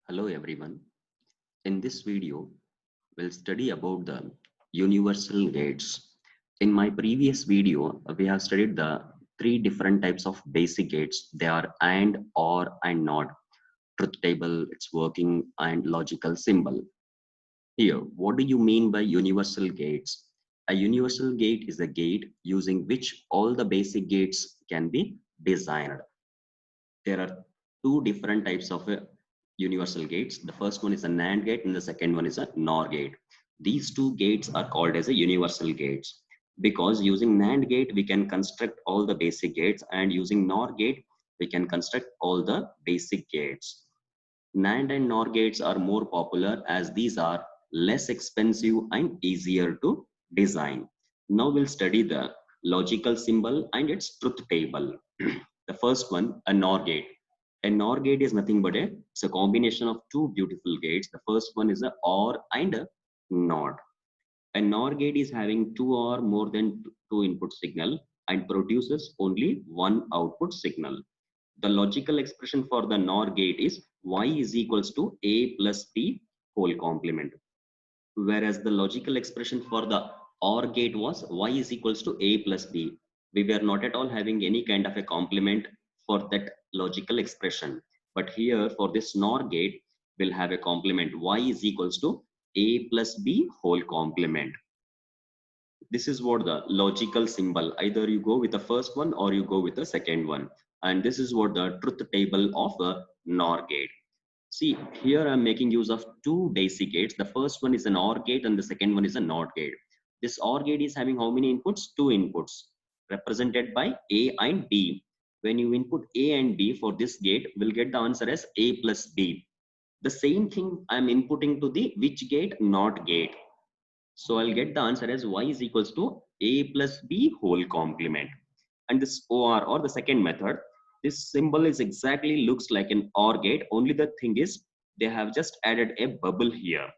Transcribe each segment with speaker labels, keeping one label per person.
Speaker 1: Hello everyone. In this video, we'll study about the universal gates. In my previous video, we have studied the three different types of basic gates. They are AND, OR, and NOT. Truth table, its working, and logical symbol. Here, what do you mean by universal gates? A universal gate is a gate using which all the basic gates can be designed. There are two different types of universal gates. The first one is a NAND gate and the second one is a NOR gate. These two gates are called as a universal gates because using NAND gate we can construct all the basic gates, and using NOR gate we can construct all the basic gates. NAND and NOR gates are more popular as these are less expensive and easier to design. Now we'll study the logical symbol and its truth table. The first one, a NOR gate. A NOR gate is nothing but it's a combination of two beautiful gates. The first one is a OR and a NOT. A NOR gate is having two or more than two input signal and produces only one output signal. The logical expression for the NOR gate is y is equals to a plus b whole complement. Whereas the logical expression for the OR gate was y is equals to a plus b. We were not at all having any kind of a complement for that logical expression. But here for this NOR gate, we'll have a complement y is equals to a plus b whole complement. This is what the logical symbol, either you go with the first one or you go with the second one. And this is what the truth table of a NOR gate. See, here I'm making use of two basic gates. The first one is an OR gate and the second one is a NOT gate. This OR gate is having how many inputs? Two inputs represented by A and B. When you input A and B for this gate, we'll get the answer as A plus B. The same thing I'm inputting to the which gate? NOT gate. So I'll get the answer as y is equals to a plus b whole complement. And this or the second method, this symbol is exactly looks like an OR gate. Only the thing is they have just added a bubble here.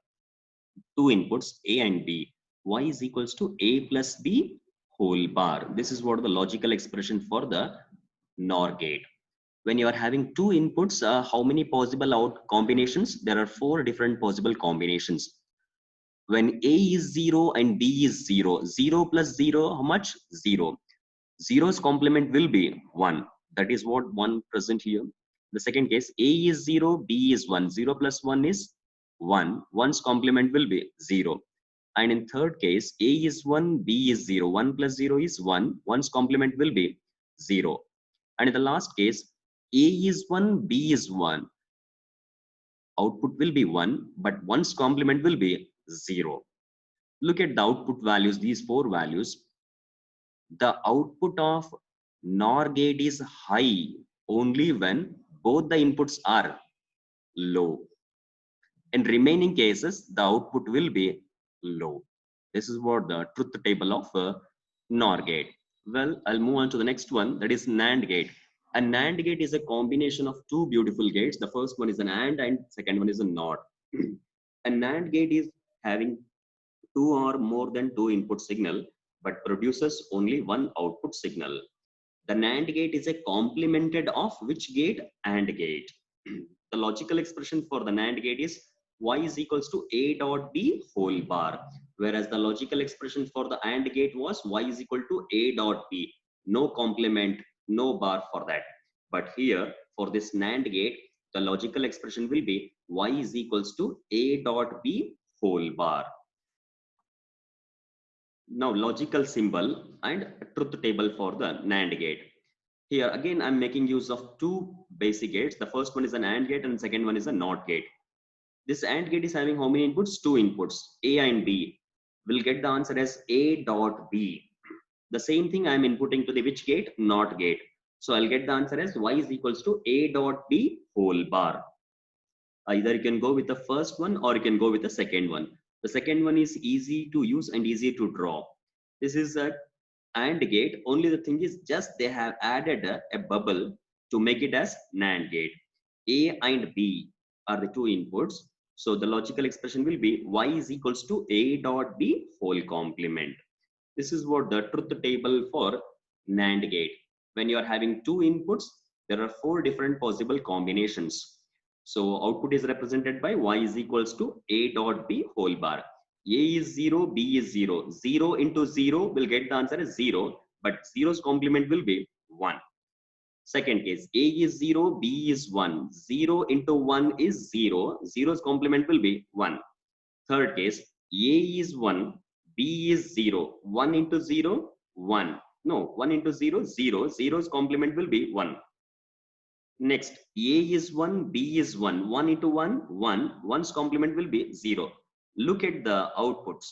Speaker 1: Two inputs A and B. Y is equals to a plus b whole bar. This is what the logical expression for the NOR gate. When you are having two inputs, how many possible out combinations? There are four different possible combinations. When A is 0 and B is 0, 0 plus 0, how much? 0. Zero's complement will be 1. That is what 1 present here. The second case, A is 0, B is 1. 0 plus 1 is 1. 1's complement will be 0. And in third case, A is 1, B is 0. 1 plus 0 is 1. 1's complement will be 0. And in the last case, A is 1, B is 1. Output will be 1, but 1's complement will be 0. Look at the output values, these four values. The output of NOR gate is high only when both the inputs are low. In remaining cases, the output will be low. This is what the truth table of NOR gate. Well, I'll move on to the next one, that is NAND gate. A NAND gate is a combination of two beautiful gates. The first one is an and second one is a NOT. A NAND gate is having two or more than two input signal but produces only one output signal. The NAND gate is a complemented of which gate? AND gate. The logical expression for the NAND gate is y is equals to a dot b whole bar, whereas the logical expression for the AND gate was y is equal to a dot b. No complement, no bar for that. But here for this NAND gate, the logical expression will be y is equals to a dot b whole bar. Now logical symbol and truth table for the NAND gate. Here again I'm making use of two basic gates. The first one is an AND gate and the second one is a NOT gate. This AND gate is having how many inputs? Two inputs, A and B. We'll get the answer as A dot B. The same thing I'm inputting to the which gate? NOT gate. So I'll get the answer as y is equals to A dot B whole bar. Either you can go with the first one or you can go with the second one. The second one is easy to use and easy to draw. This is a AND gate. Only the thing is just they have added a bubble to make it as NAND gate. A and B are the two inputs. So the logical expression will be y is equals to A dot B whole complement. This is what the truth table for NAND gate. When you are having two inputs, there are four different possible combinations. So output is represented by y is equals to a dot b whole bar. A is 0, b is 0. 0 into 0 will get the answer as 0, but 0's complement will be 1. Second case, a is 0, b is 1. 0 into 1 is 0. 0's complement will be 1. Third case, a is 1, b is 0. 1 into 0, 1. No, 1 into 0, 0. 0's complement will be 1. Next, a is 1, b is 1. 1 into 1, 1. 1's complement will be 0. Look at the outputs.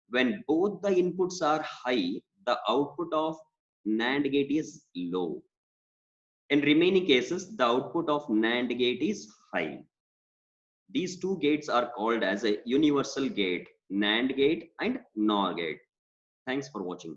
Speaker 1: When both the inputs are high, the output of NAND gate is low. In remaining cases, the output of NAND gate is high. These two gates are called as a universal gate, NAND gate and NOR gate. Thanks for watching.